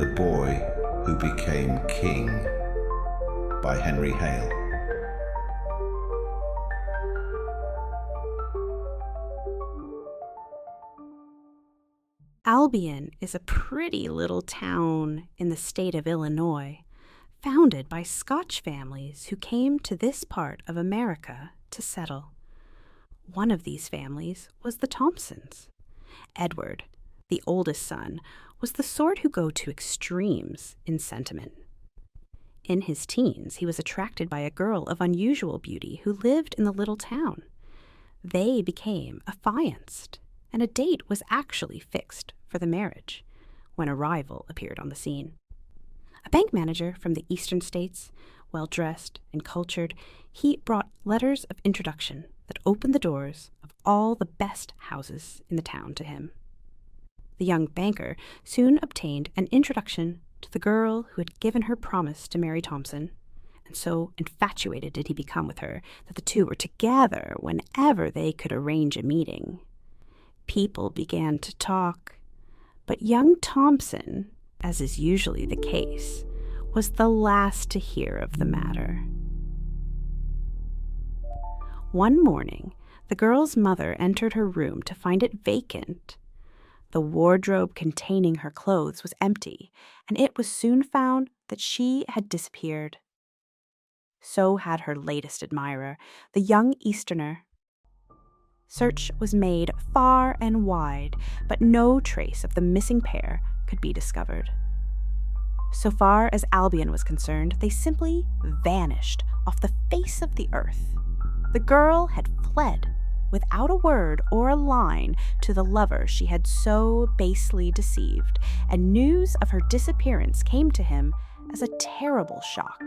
The Boy Who Became King by Henry Hale. Albion is a pretty little town in the state of Illinois, founded by Scotch families who came to this part of America to settle. One of these families was the Thompsons. Edward, the oldest son, was the sort who go to extremes in sentiment. In his teens, he was attracted by a girl of unusual beauty who lived in the little town. They became affianced, and a date was actually fixed for the marriage when a rival appeared on the scene. A bank manager from the eastern states, well-dressed and cultured, he brought letters of introduction that opened the doors of all the best houses in the town to him. The young banker soon obtained an introduction to the girl who had given her promise to marry Thompson, and so infatuated did he become with her that the two were together whenever they could arrange a meeting. People began to talk, but young Thompson, as is usually the case, was the last to hear of the matter. One morning, the girl's mother entered her room to find it vacant. The wardrobe containing her clothes was empty, and it was soon found that she had disappeared. So had her latest admirer, the young Easterner. Search was made far and wide, but no trace of the missing pair could be discovered. So far as Albion was concerned, they simply vanished off the face of the earth. The girl had fled without a word or a line to the lover she had so basely deceived, and news of her disappearance came to him as a terrible shock.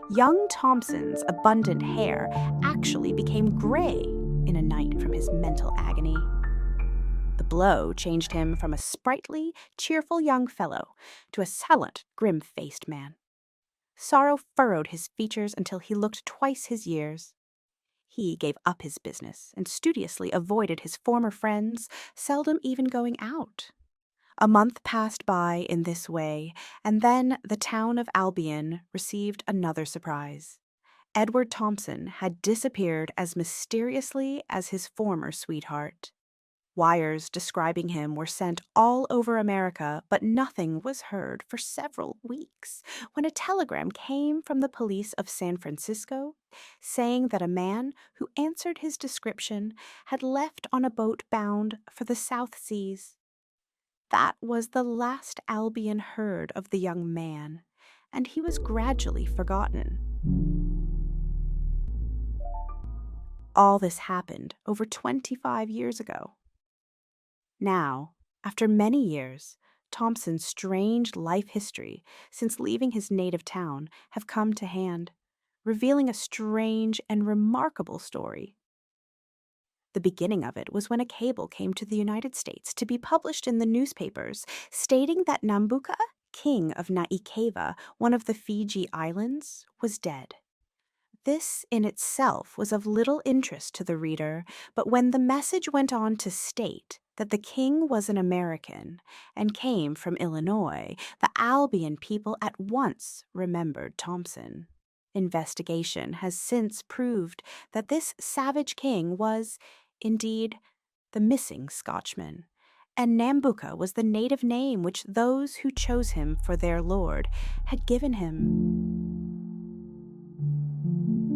Young Thompson's abundant hair actually became gray in a night from his mental agony. The blow changed him from a sprightly, cheerful young fellow to a silent, grim-faced man. Sorrow furrowed his features until he looked twice his years. He gave up his business and studiously avoided his former friends, seldom even going out. A month passed by in this way, and then the town of Albion received another surprise. Edward Thompson had disappeared as mysteriously as his former sweetheart. Wires describing him were sent all over America, but nothing was heard for several weeks, when a telegram came from the police of San Francisco saying that a man who answered his description had left on a boat bound for the South Seas. That was the last Albion heard of the young man, and he was gradually forgotten. All this happened over 25 years ago. Now, after many years, Thompson's strange life history since leaving his native town have come to hand, revealing a strange and remarkable story. The beginning of it was when a cable came to the United States to be published in the newspapers, stating that Nambucca, king of Naikava, one of the Fiji Islands, was dead. This in itself was of little interest to the reader, but when the message went on to state that the king was an American and came from Illinois, the Albion people at once remembered Thompson. Investigation has since proved that this savage king was, indeed, the missing Scotchman, and Nambucca was the native name which those who chose him for their lord had given him.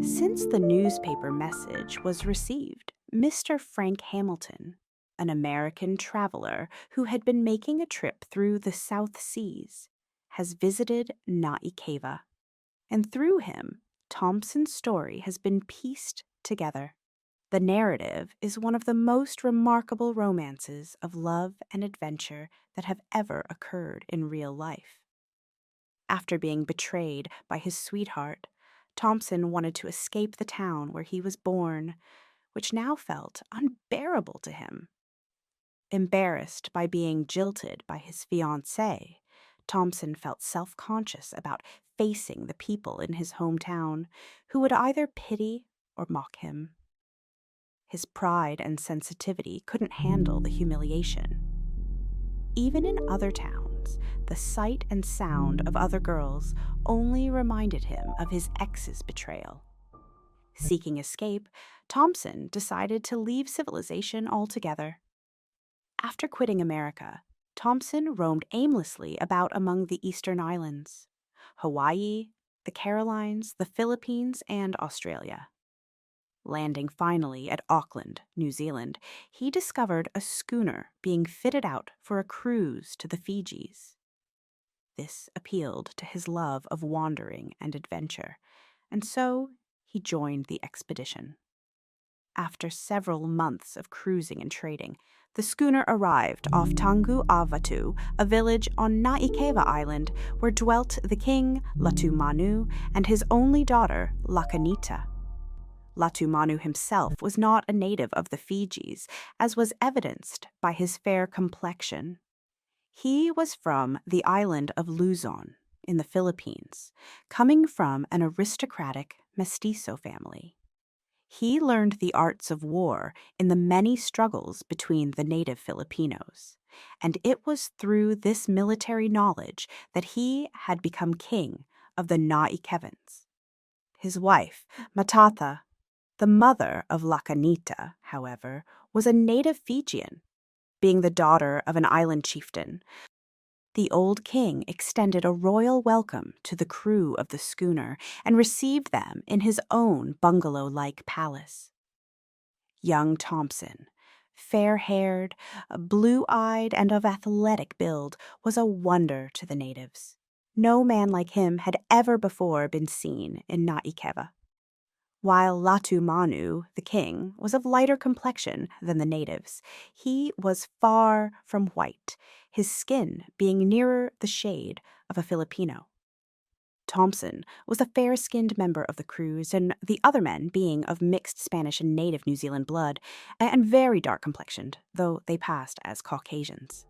Since the newspaper message was received, Mr. Frank Hamilton, an American traveler who had been making a trip through the South Seas, has visited Naikava, and through him, Thompson's story has been pieced together. The narrative is one of the most remarkable romances of love and adventure that have ever occurred in real life. After being betrayed by his sweetheart, Thompson wanted to escape the town where he was born, which now felt unbearable to him. Embarrassed by being jilted by his fiancée, Thompson felt self-conscious about facing the people in his hometown, who would either pity or mock him. His pride and sensitivity couldn't handle the humiliation. Even in other towns, months, the sight and sound of other girls only reminded him of his ex's betrayal. Seeking escape, Thompson decided to leave civilization altogether. After quitting America, Thompson roamed aimlessly about among the Eastern Islands, Hawaii, the Carolines, the Philippines, and Australia. Landing finally at Auckland, New Zealand, he discovered a schooner being fitted out for a cruise to the Fijis. This appealed to his love of wandering and adventure, and so he joined the expedition. After several months of cruising and trading, the schooner arrived off Tangu Avatu, a village on Naikeva Island where dwelt the king Latumanu and his only daughter Lakanita. Latumanu himself was not a native of the Fijis, as was evidenced by his fair complexion. He was from the island of Luzon in the Philippines, coming from an aristocratic mestizo family. He learned the arts of war in the many struggles between the native Filipinos, and it was through this military knowledge that he had become king of the Naikevans. His wife, Matata, the mother of Lakanita, however, was a native Fijian, being the daughter of an island chieftain. The old king extended a royal welcome to the crew of the schooner and received them in his own bungalow-like palace. Young Thompson, fair-haired, blue-eyed, and of athletic build, was a wonder to the natives. No man like him had ever before been seen in Naikeva. While Latumanu, the king, was of lighter complexion than the natives, he was far from white, his skin being nearer the shade of a Filipino. Thompson was a fair-skinned member of the crews, and the other men being of mixed Spanish and native New Zealand blood, and very dark-complexioned, though they passed as Caucasians.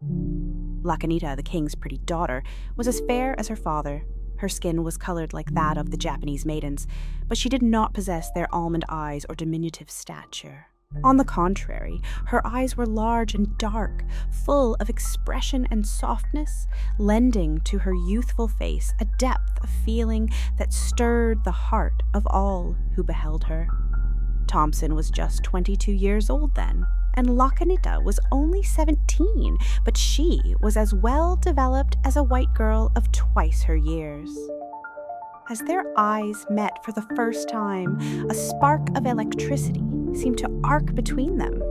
Lakanita, the king's pretty daughter, was as fair as her father. Her skin was colored like that of the Japanese maidens, but she did not possess their almond eyes or diminutive stature. On the contrary, her eyes were large and dark, full of expression and softness, lending to her youthful face a depth of feeling that stirred the heart of all who beheld her. Thompson was just 22 years old then, and Lakanita was only 17, but she was as well developed as a white girl of twice her years. As their eyes met for the first time, a spark of electricity seemed to arc between them,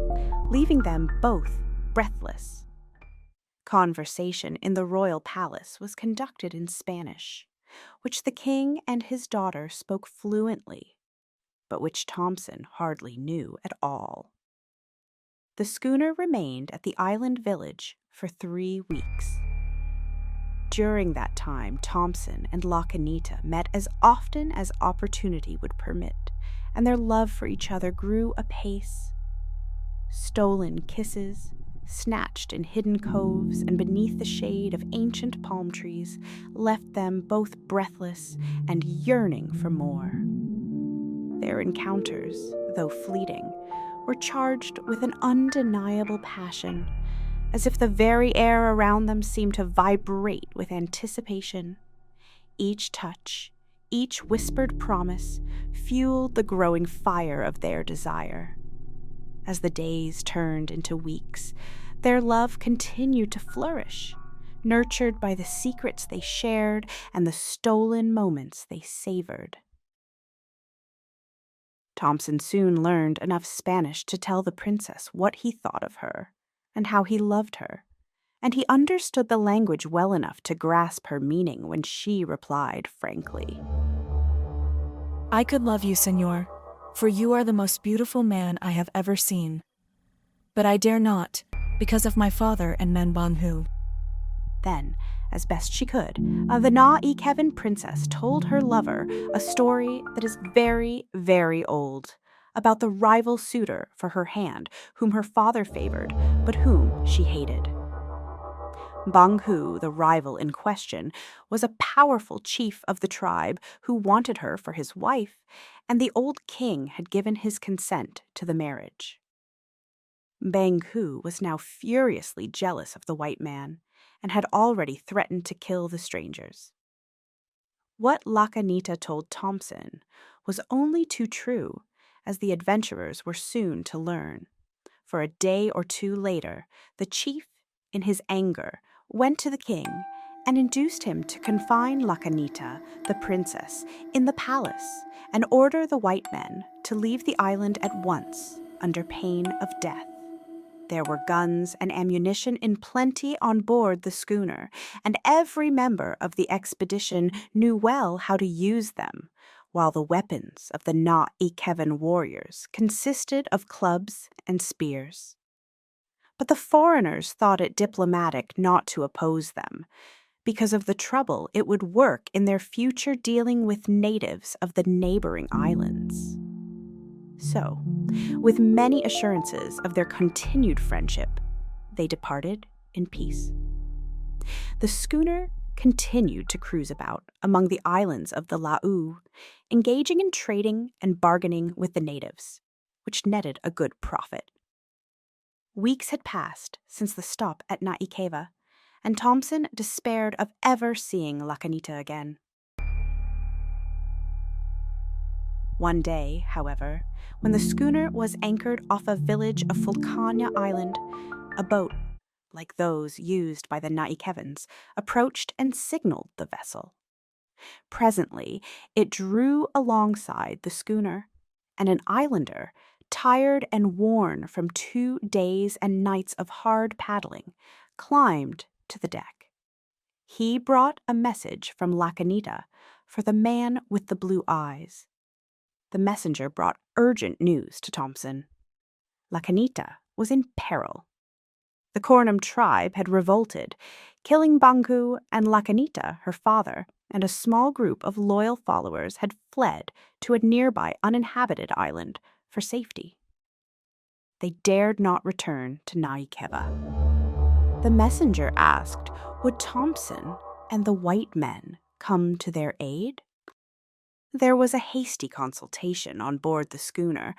leaving them both breathless. Conversation in the royal palace was conducted in Spanish, which the king and his daughter spoke fluently, but which Thompson hardly knew at all. The schooner remained at the island village for 3 weeks. During that time, Thompson and Lakanita met as often as opportunity would permit, and their love for each other grew apace. Stolen kisses, snatched in hidden coves and beneath the shade of ancient palm trees, left them both breathless and yearning for more. Their encounters, though fleeting, were charged with an undeniable passion, as if the very air around them seemed to vibrate with anticipation. Each touch, each whispered promise, fueled the growing fire of their desire. As the days turned into weeks, their love continued to flourish, nurtured by the secrets they shared and the stolen moments they savored. Thompson soon learned enough Spanish to tell the princess what he thought of her and how he loved her, and he understood the language well enough to grasp her meaning when she replied frankly, "I could love you, Señor, for you are the most beautiful man I have ever seen. But I dare not, because of my father and Manbanghu." Then, as best she could, the Naikevin princess told her lover a story that is very, very old, about the rival suitor for her hand, whom her father favored, but whom she hated. Banghu, the rival in question, was a powerful chief of the tribe who wanted her for his wife, and the old king had given his consent to the marriage. Banghu was now furiously jealous of the white man, and had already threatened to kill the strangers. What Lakanita told Thompson was only too true, as the adventurers were soon to learn. For a day or two later, the chief, in his anger, went to the king and induced him to confine Lakanita, the princess, in the palace and order the white men to leave the island at once under pain of death. There were guns and ammunition in plenty on board the schooner, and every member of the expedition knew well how to use them, while the weapons of the Na-i-Kevin warriors consisted of clubs and spears. But the foreigners thought it diplomatic not to oppose them, because of the trouble it would work in their future dealing with natives of the neighboring islands. So, with many assurances of their continued friendship, they departed in peace. The schooner continued to cruise about among the islands of the Lau, engaging in trading and bargaining with the natives, which netted a good profit. Weeks had passed since the stop at Naikeva, and Thompson despaired of ever seeing Lakanita again. One day, however, when the schooner was anchored off a village of Fulkania Island, a boat, like those used by the Naikevans, approached and signaled the vessel. Presently, it drew alongside the schooner, and an islander, tired and worn from 2 days and nights of hard paddling, climbed to the deck. He brought a message from Lakanita for the man with the blue eyes. The messenger brought urgent news to Thompson. Lakanita was in peril. The Cornum tribe had revolted, killing Banku, and Lakanita, her father, and a small group of loyal followers had fled to a nearby uninhabited island for safety. They dared not return to Naikeva. The messenger asked, would Thompson and the white men come to their aid? There was a hasty consultation on board the schooner,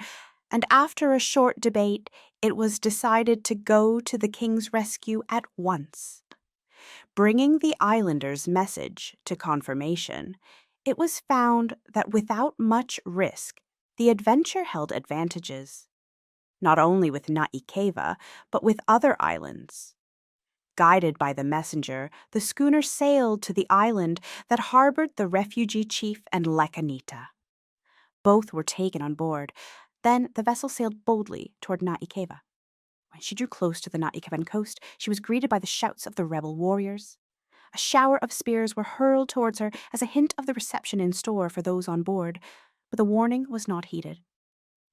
and after a short debate, it was decided to go to the king's rescue at once. Bringing the islanders' message to confirmation, it was found that without much risk, the adventure held advantages, not only with Naikeva, but with other islands. Guided by the messenger, the schooner sailed to the island that harbored the refugee chief and Lakanita. Both were taken on board. Then the vessel sailed boldly toward Naikeva. When she drew close to the Naikevan coast, she was greeted by the shouts of the rebel warriors. A shower of spears were hurled towards her as a hint of the reception in store for those on board, but the warning was not heeded.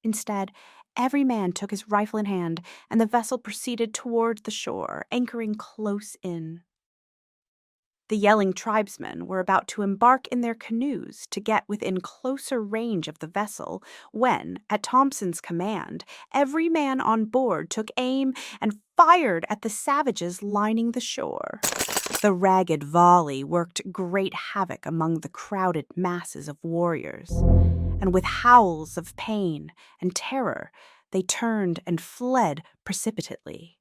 Instead, every man took his rifle in hand, and the vessel proceeded toward the shore, anchoring close in. The yelling tribesmen were about to embark in their canoes to get within closer range of the vessel when, at Thompson's command, every man on board took aim and fired at the savages lining the shore. The ragged volley worked great havoc among the crowded masses of warriors, and with howls of pain and terror, they turned and fled precipitately.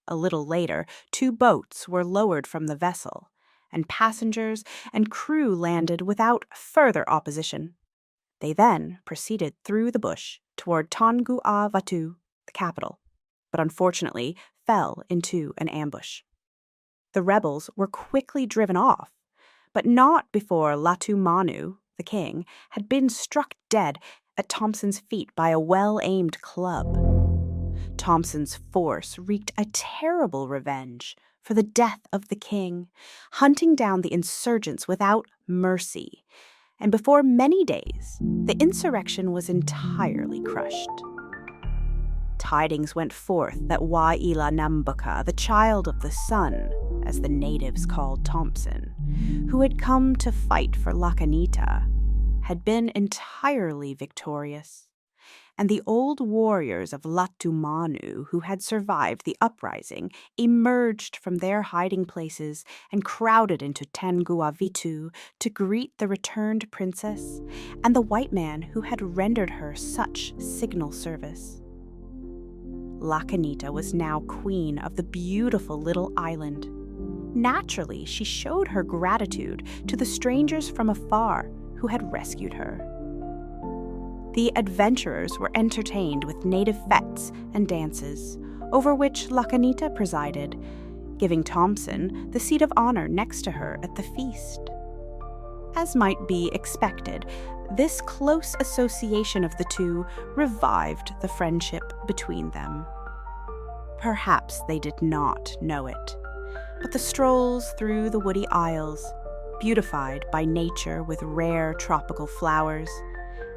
A little later, 2 boats were lowered from the vessel, and passengers and crew landed without further opposition. They then proceeded through the bush toward Tangua Vatu, the capital, but unfortunately fell into an ambush. The rebels were quickly driven off, but not before Latu Manu, the king, had been struck dead at Thompson's feet by a well-aimed club. Thompson's force wreaked a terrible revenge for the death of the king, hunting down the insurgents without mercy, and before many days, the insurrection was entirely crushed. Tidings went forth that Wa'ila Nambuka, the child of the sun, as the natives called Thompson, who had come to fight for Lakanita, had been entirely victorious, and the old warriors of Latumanu who had survived the uprising emerged from their hiding places and crowded into Tanguavitu to greet the returned princess and the white man who had rendered her such signal service. Lakanita was now queen of the beautiful little island, Naturally, she showed her gratitude to the strangers from afar who had rescued her. The adventurers were entertained with native fetes and dances, over which Lakanita presided, giving Thompson the seat of honor next to her at the feast. As might be expected, this close association of the two revived the friendship between them. Perhaps they did not know it, but the strolls through the woody aisles, beautified by nature with rare tropical flowers,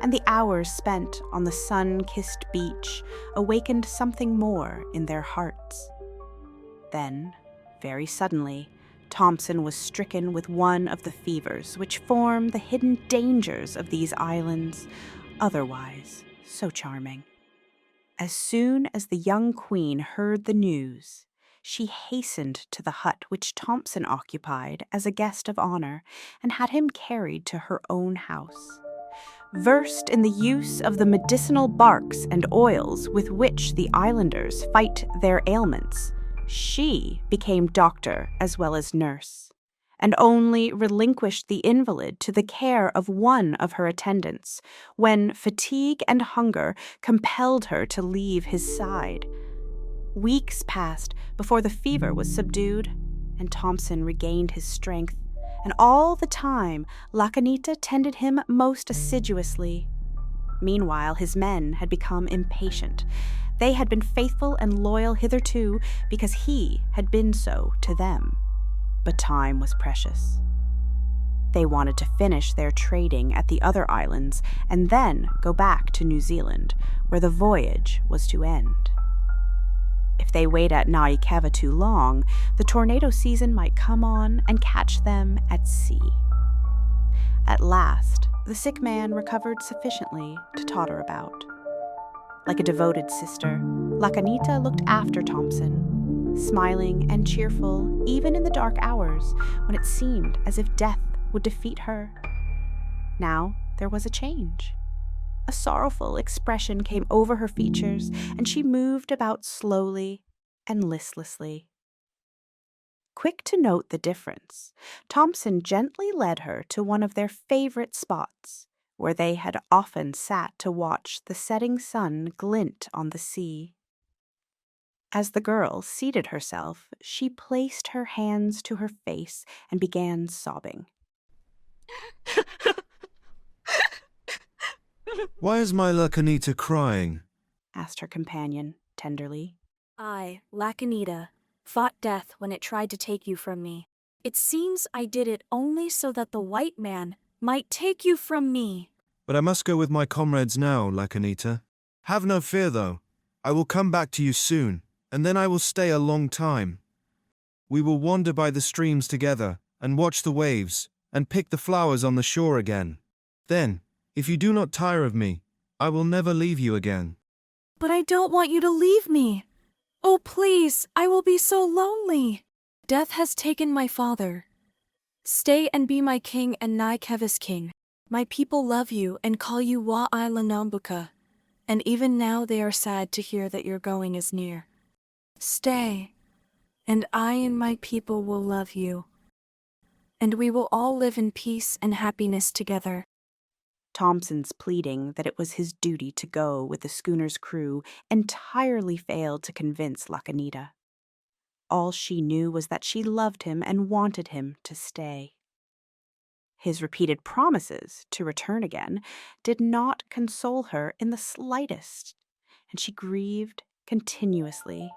and the hours spent on the sun-kissed beach awakened something more in their hearts. Then, very suddenly, Thompson was stricken with one of the fevers which form the hidden dangers of these islands, otherwise so charming. As soon as the young queen heard the news, she hastened to the hut which Thompson occupied as a guest of honor and had him carried to her own house. Versed in the use of the medicinal barks and oils with which the islanders fight their ailments, she became doctor as well as nurse, and only relinquished the invalid to the care of one of her attendants when fatigue and hunger compelled her to leave his side. Weeks passed before the fever was subdued, and Thompson regained his strength, and all the time Lakanita tended him most assiduously. Meanwhile, his men had become impatient. They had been faithful and loyal hitherto because he had been so to them. But time was precious. They wanted to finish their trading at the other islands and then go back to New Zealand, where the voyage was to end. If they wait at Naikeva too long, the tornado season might come on and catch them at sea. At last, the sick man recovered sufficiently to totter about. Like a devoted sister, Lakanita looked after Thompson, smiling and cheerful even in the dark hours when it seemed as if death would defeat her. Now there was a change. A sorrowful expression came over her features, and she moved about slowly and listlessly. Quick to note the difference, Thompson gently led her to one of their favorite spots, where they had often sat to watch the setting sun glint on the sea. As the girl seated herself, she placed her hands to her face and began sobbing. Why is my Lakanita crying? Asked her companion tenderly. I, Lakanita, fought death when it tried to take you from me. It seems I did it only so that the white man might take you from me. But I must go with my comrades now, Lakanita. Have no fear, though. I will come back to you soon, and then I will stay a long time. We will wander by the streams together, and watch the waves, and pick the flowers on the shore again. Then, if you do not tire of me, I will never leave you again. But I don't want you to leave me. Oh, please, I will be so lonely. Death has taken my father. Stay and be my king and Naikeva's king. My people love you and call you Wa'ila Nambuka, and even now they are sad to hear that your going is near. Stay, and I and my people will love you, and we will all live in peace and happiness together. Thompson's pleading that it was his duty to go with the schooner's crew entirely failed to convince Lakanita. All she knew was that she loved him and wanted him to stay. His repeated promises to return again did not console her in the slightest, and she grieved continuously.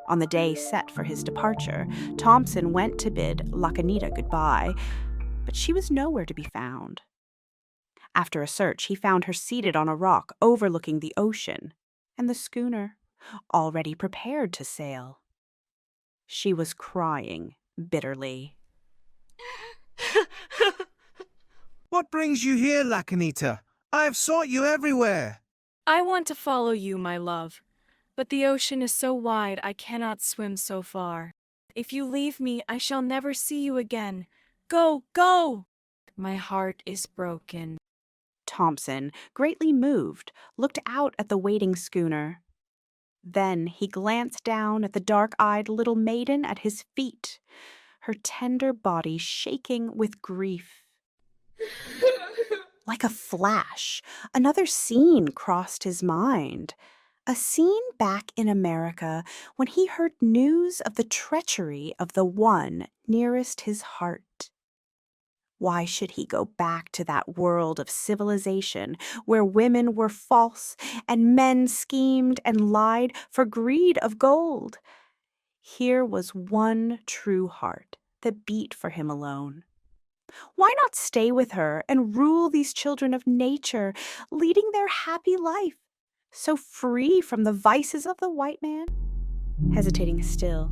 On the day set for his departure, Thompson went to bid Lakanita goodbye, but she was nowhere to be found. After a search, he found her seated on a rock overlooking the ocean, and the schooner already prepared to sail. She was crying bitterly. What brings you here, Lakanita? I have sought you everywhere. I want to follow you, my love, but the ocean is so wide I cannot swim so far. If you leave me, I shall never see you again. Go, go! My heart is broken. Thompson, greatly moved, looked out at the waiting schooner. Then he glanced down at the dark-eyed little maiden at his feet, her tender body shaking with grief. Like a flash, another scene crossed his mind. A scene back in America when he heard news of the treachery of the one nearest his heart. Why should he go back to that world of civilization where women were false and men schemed and lied for greed of gold? Here was one true heart that beat for him alone. Why not stay with her and rule these children of nature, leading their happy life, so free from the vices of the white man? Hesitating still,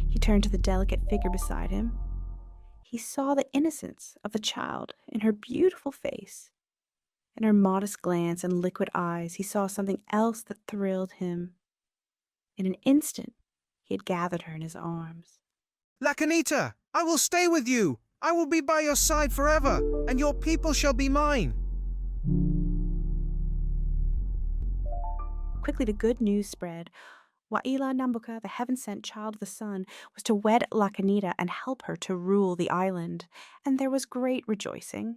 he turned to the delicate figure beside him. He saw the innocence of the child in her beautiful face. In her modest glance and liquid eyes, he saw something else that thrilled him. In an instant, he had gathered her in his arms. Lacanita, I will stay with you. I will be by your side forever, and your people shall be mine. Quickly the good news spread. Wa'ila Nambuka, the heaven-sent child of the sun, was to wed Lacanita and help her to rule the island, and there was great rejoicing.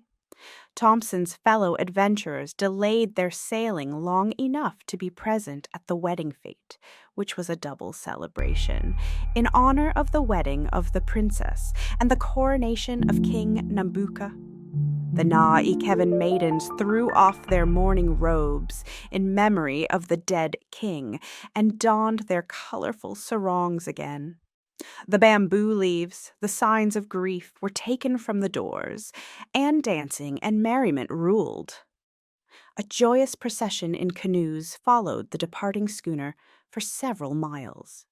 Thompson's fellow adventurers delayed their sailing long enough to be present at the wedding fete, which was a double celebration, in honor of the wedding of the princess and the coronation of King Nambuka. The Na'ikeven maidens threw off their mourning robes in memory of the dead king and donned their colorful sarongs again. The bamboo leaves, the signs of grief, were taken from the doors, and dancing and merriment ruled. A joyous procession in canoes followed the departing schooner for several miles.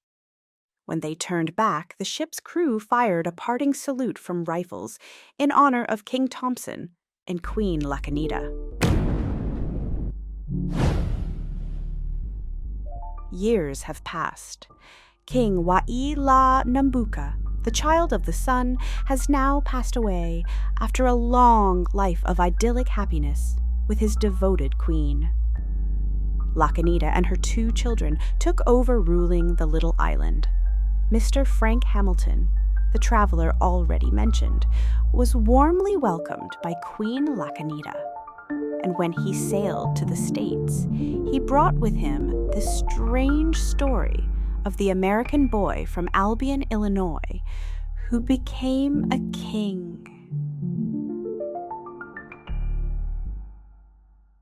When they turned back, the ship's crew fired a parting salute from rifles in honor of King Thompson and Queen Lacanita. Years have passed. King Wa'ila Nambuka, the child of the sun, has now passed away after a long life of idyllic happiness with his devoted queen. Lacanita and her 2 children took over ruling the little island. Mr. Frank Hamilton, the traveler already mentioned, was warmly welcomed by Queen Lacanita. And when he sailed to the States, he brought with him this strange story of the American boy from Albion, Illinois, who became a king.